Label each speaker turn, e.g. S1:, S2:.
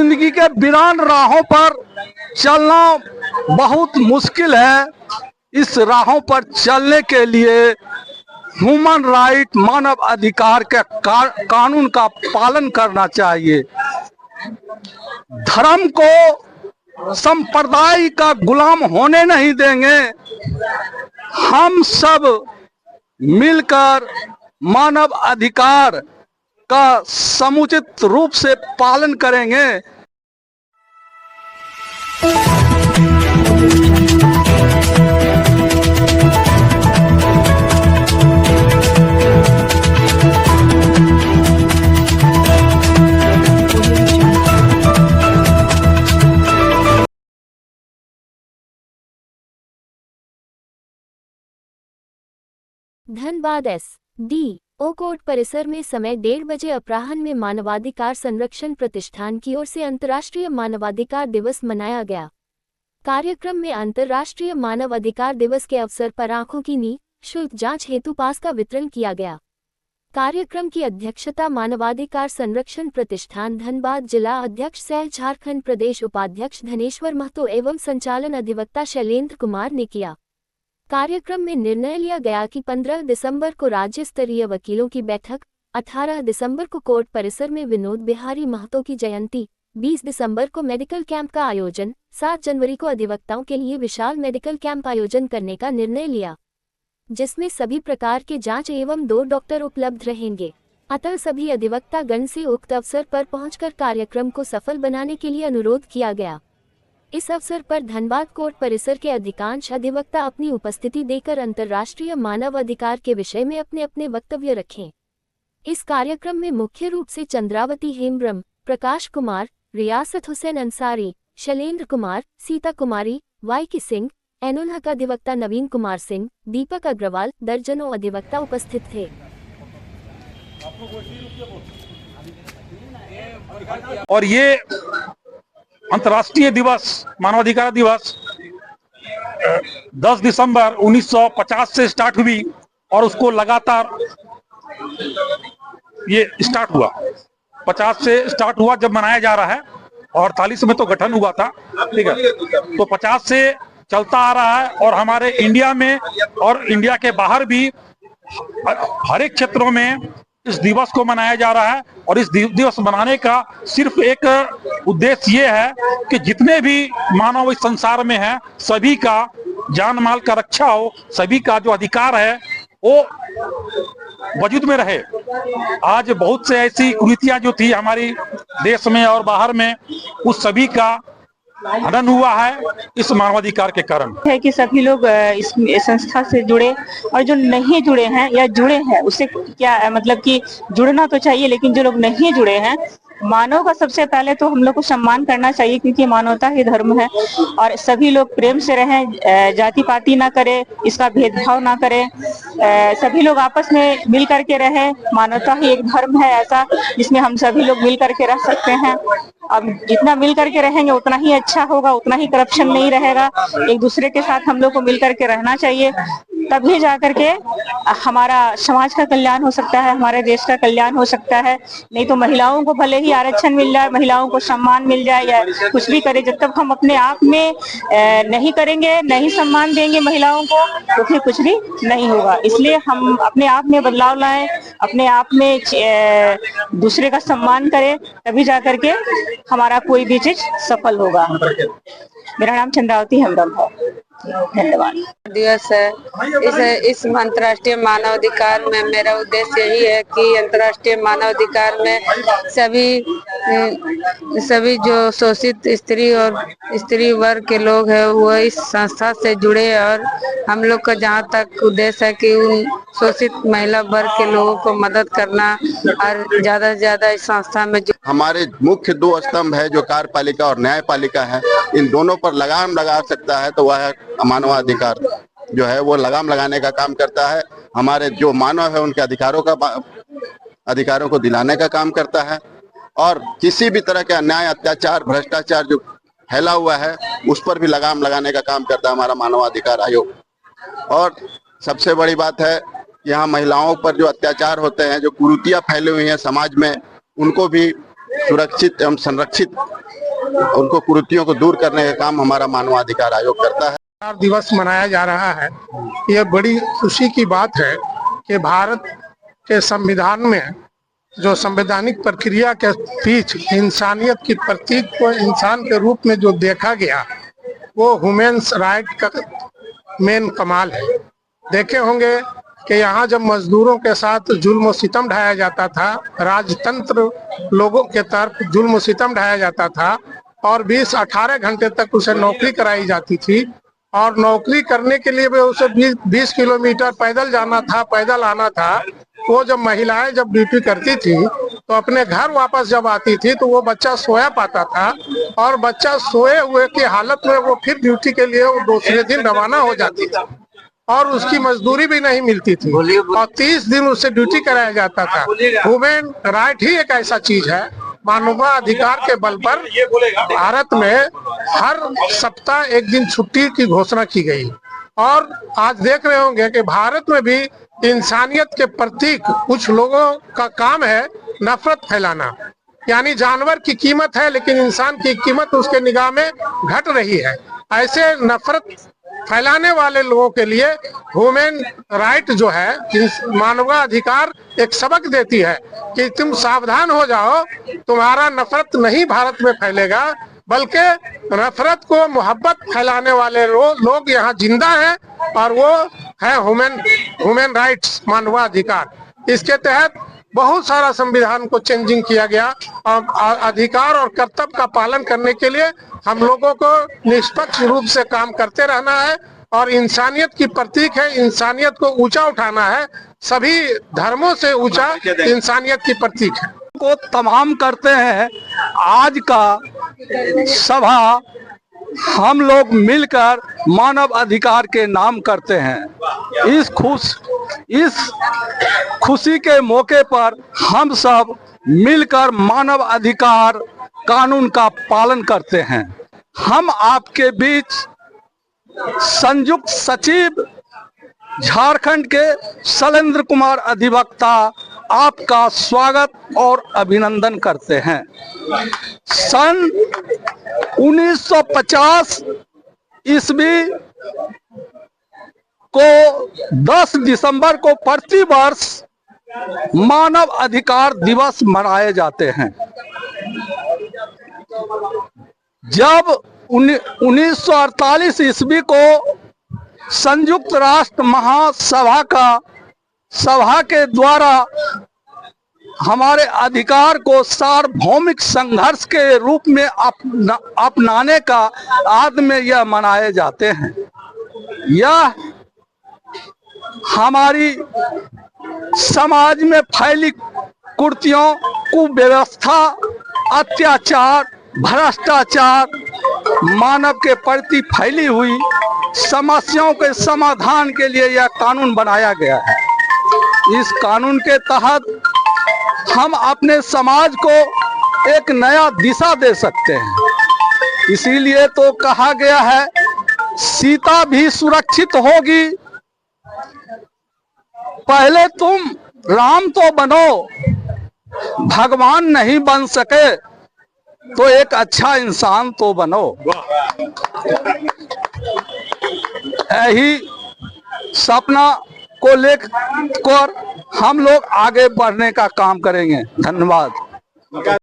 S1: जिंदगी के वीरान राहों पर चलना बहुत मुश्किल है। इस राहों पर चलने के लिए ह्यूमन राइट, मानव अधिकार के कानून का पालन करना चाहिए। धर्म को संप्रदाय का गुलाम होने नहीं देंगे। हम सब मिलकर मानव अधिकार का समुचित रूप से पालन करेंगे।
S2: धनबाद एस.डी.ओ. कोर्ट परिसर में समय 1:30 बजे अपराह्न में मानवाधिकार संरक्षण प्रतिष्ठान की ओर से अंतर्राष्ट्रीय मानवाधिकार दिवस मनाया गया। कार्यक्रम में अंतर्राष्ट्रीय मानव अधिकार दिवस के अवसर पर आंखों की निःशुल्क जांच हेतु पास का वितरण किया गया। कार्यक्रम की अध्यक्षता मानवाधिकार संरक्षण प्रतिष्ठान धनबाद जिला अध्यक्ष सह झारखंड प्रदेश उपाध्यक्ष धनेश्वर महतो एवं संचालन अधिवक्ता शैलेंद्र कुमार ने किया। कार्यक्रम में निर्णय लिया गया कि 15 दिसंबर को राज्य स्तरीय वकीलों की बैठक, 18 दिसंबर को कोर्ट परिसर में विनोद बिहारी महतो की जयंती, 20 दिसंबर को मेडिकल कैंप का आयोजन, 7 जनवरी को अधिवक्ताओं के लिए विशाल मेडिकल कैंप आयोजन करने का निर्णय लिया, जिसमें सभी प्रकार के जांच एवं 2 डॉक्टर उपलब्ध रहेंगे। अतः सभी अधिवक्ता गण से उक्त अवसर पर पहुंचकर कार्यक्रम को सफल बनाने के लिए अनुरोध किया गया। इस अवसर पर धनबाद कोर्ट परिसर के अधिकांश अधिवक्ता अपनी उपस्थिति देकर अंतर्राष्ट्रीय मानव अधिकार के विषय में अपने अपने वक्तव्य रखें। इस कार्यक्रम में मुख्य रूप से चंद्रावती हेम्ब्रम, प्रकाश कुमार, रियासत हुसैन अंसारी, शैलेंद्र कुमार, सीता कुमारी, वाई सिंह, एनुल हक अधिवक्ता नवीन कुमार सिंह, दीपक अग्रवाल, दर्जनों अधिवक्ता उपस्थित थे।
S3: और ये अंतर्राष्ट्रीय दिवस, मानवाधिकार दिवस 10 दिसंबर 1950 से स्टार्ट हुई और उसको लगातार ये स्टार्ट हुआ, 50 से स्टार्ट हुआ जब मनाया जा रहा है और 48 में तो गठन हुआ था, ठीक है। तो 50 से चलता आ रहा है और हमारे इंडिया में और इंडिया के बाहर भी हर एक क्षेत्रों में इस दिवस को मनाया जा रहा है। और इस दिवस मनाने का सिर्फ एक उद्देश्य ये है कि जितने भी मानव इस संसार में है सभी का जान माल का रक्षा हो, सभी का जो अधिकार है वो वजूद में रहे। आज बहुत से ऐसी कुरीतियां जो थी हमारी देश में और बाहर में, उस सभी का हनन हुआ है इस मानवाधिकार के कारण।
S4: है कि सभी लोग इस संस्था से जुड़े और जो नहीं जुड़े हैं या जुड़े हैं उससे क्या मतलब कि जुड़ना तो चाहिए, लेकिन जो लोग नहीं जुड़े हैं, मानव का सबसे पहले तो हम लोग को सम्मान करना चाहिए क्योंकि मानवता ही धर्म है। और सभी लोग प्रेम से रहें, जाति पाति ना करें, इसका भेदभाव ना करें, सभी लोग आपस में मिल करके रहें। मानवता ही एक धर्म है ऐसा जिसमें हम सभी लोग मिल करके रह सकते हैं। अब जितना मिल करके रहेंगे उतना ही अच्छा होगा, उतना ही करप्शन नहीं रहेगा। एक दूसरे के साथ हम लोग को मिल करके रहना चाहिए, तभी जाकर के हमारा समाज का कल्याण हो सकता है, हमारे देश का कल्याण हो सकता है। नहीं तो महिलाओं को भले ही आरक्षण मिल जाए, महिलाओं को सम्मान मिल जाए या कुछ भी करे, जब तक हम अपने आप में नहीं करेंगे, नहीं सम्मान देंगे महिलाओं को, तो फिर कुछ भी नहीं होगा। इसलिए हम अपने आप में बदलाव लाएं, अपने आप में दूसरे का सम्मान करें, तभी जाकर के हमारा कोई भी चीज सफल होगा। मेरा नाम चंद्रावती हेम्ब्रम है। धन्यवाद।
S5: दिवस है इस अंतर्राष्ट्रीय मानवाधिकार में मेरा उद्देश्य यही है कि अंतर्राष्ट्रीय मानवाधिकार में सभी जो शोषित स्त्री और स्त्री वर्ग के लोग हैं वो इस संस्था से जुड़े। और हम लोग का जहाँ तक उद्देश्य है कि उन शोषित महिला वर्ग के लोगों को मदद करना और ज्यादा से ज्यादा इस संस्था में
S6: हमारे मुख्य 2 स्तंभ है जो कार्यपालिका और न्यायपालिका है, इन दोनों पर लगाम लगा सकता है तो वह मानवाधिकार जो है वो लगाम लगाने का काम करता है। हमारे जो मानव है उनके अधिकारों को दिलाने का काम करता है और किसी भी तरह के अन्याय, अत्याचार, भ्रष्टाचार जो फैला हुआ है उस पर भी लगाम लगाने का काम करता है हमारा मानवाधिकार आयोग। और सबसे बड़ी बात है यहाँ महिलाओं पर जो अत्याचार होते हैं, जो कुरीतियां फैली हुई हैं समाज में, उनको भी सुरक्षित एवं संरक्षित उनको कुरीतियों को दूर करने का काम हमारा मानवाधिकार आयोग करता है।
S7: दिवस मनाया जा रहा है। यह बड़ी खुशी की बात है कि भारत के संविधान में जो संवैधानिक प्रक्रिया के बीच इंसानियत की प्रतीक को इंसान के रूप में जो देखा गया, वो ह्यूमन्स राइट का मेन कमाल है। देखे होंगे कि यहाँ जब मजदूरों के साथ जुल्म सितम ढाया जाता था, राजतंत्र लोगों के तरफ जुल्म सितम ढाया जाता था और 20-18 घंटे तक उसे नौकरी कराई जाती थी और नौकरी करने के लिए भी उसे 20 किलोमीटर पैदल जाना था, पैदल आना था। वो जब महिलाएं जब ड्यूटी करती थी तो अपने घर वापस जब आती थी तो वो बच्चा सोया पाता था और बच्चा सोए हुए की हालत में वो फिर ड्यूटी के लिए वो दूसरे दिन रवाना हो जाती थी और उसकी मजदूरी भी नहीं मिलती थी और 30 दिन उससे ड्यूटी कराया जाता था। ह्यूमन राइट ही एक ऐसा चीज है, मानवाधिकार के बल पर भारत में हर सप्ताह एक दिन छुट्टी की घोषणा की गई और आज देख रहे होंगे कि भारत में भी इंसानियत के प्रतीक कुछ लोगों का काम है नफरत फैलाना। यानी जानवर की कीमत है लेकिन इंसान की कीमत उसके निगाह में घट रही है। ऐसे नफरत फैलाने वाले लोगों के लिए ह्यूमन राइट जो है, मानवाधिकार एक सबक देती है कि तुम सावधान हो जाओ, तुम्हारा नफरत नहीं भारत में फैलेगा बल्कि नफरत को मोहब्बत फैलाने वाले लोग यहाँ जिंदा हैं और वो है ह्यूमन राइट्स, मानवाधिकार। इसके तहत बहुत सारा संविधान को चेंजिंग किया गया और अधिकार और कर्तव्य का पालन करने के लिए हम लोगों को निष्पक्ष रूप से काम करते रहना है और इंसानियत की प्रतीक है, इंसानियत को ऊंचा उठाना है। सभी धर्मों से ऊंचा इंसानियत की प्रतीक है
S1: को तमाम करते हैं। आज का सभा हम लोग मिलकर मानव अधिकार के नाम करते हैं। इस खुशी के मौके पर हम सब मिलकर मानव अधिकार कानून का पालन करते हैं। हम आपके बीच संयुक्त सचिव झारखंड के शैलेंद्र कुमार अधिवक्ता आपका स्वागत और अभिनंदन करते हैं। सन 1950 ईस्वी को 10 दिसंबर को प्रतिवर्ष मानव अधिकार दिवस मनाए जाते हैं। जब 1948 ईस्वी को संयुक्त राष्ट्र महासभा सभा के द्वारा हमारे अधिकार को सार्वभौमिक संघर्ष के रूप में अपनाने का आद में यह मनाए जाते हैं। यह हमारी समाज में फैली कुरीतियों, कुव्यवस्था, अत्याचार, भ्रष्टाचार, मानव के प्रति फैली हुई समस्याओं के समाधान के लिए यह कानून बनाया गया है। इस कानून के तहत हम अपने समाज को एक नया दिशा दे सकते हैं। इसीलिए तो कहा गया है, सीता भी सुरक्षित होगी, पहले तुम राम तो बनो, भगवान नहीं बन सके तो एक अच्छा इंसान तो बनो। यही सपना को लेकर हम लोग आगे बढ़ने का काम करेंगे। धन्यवाद।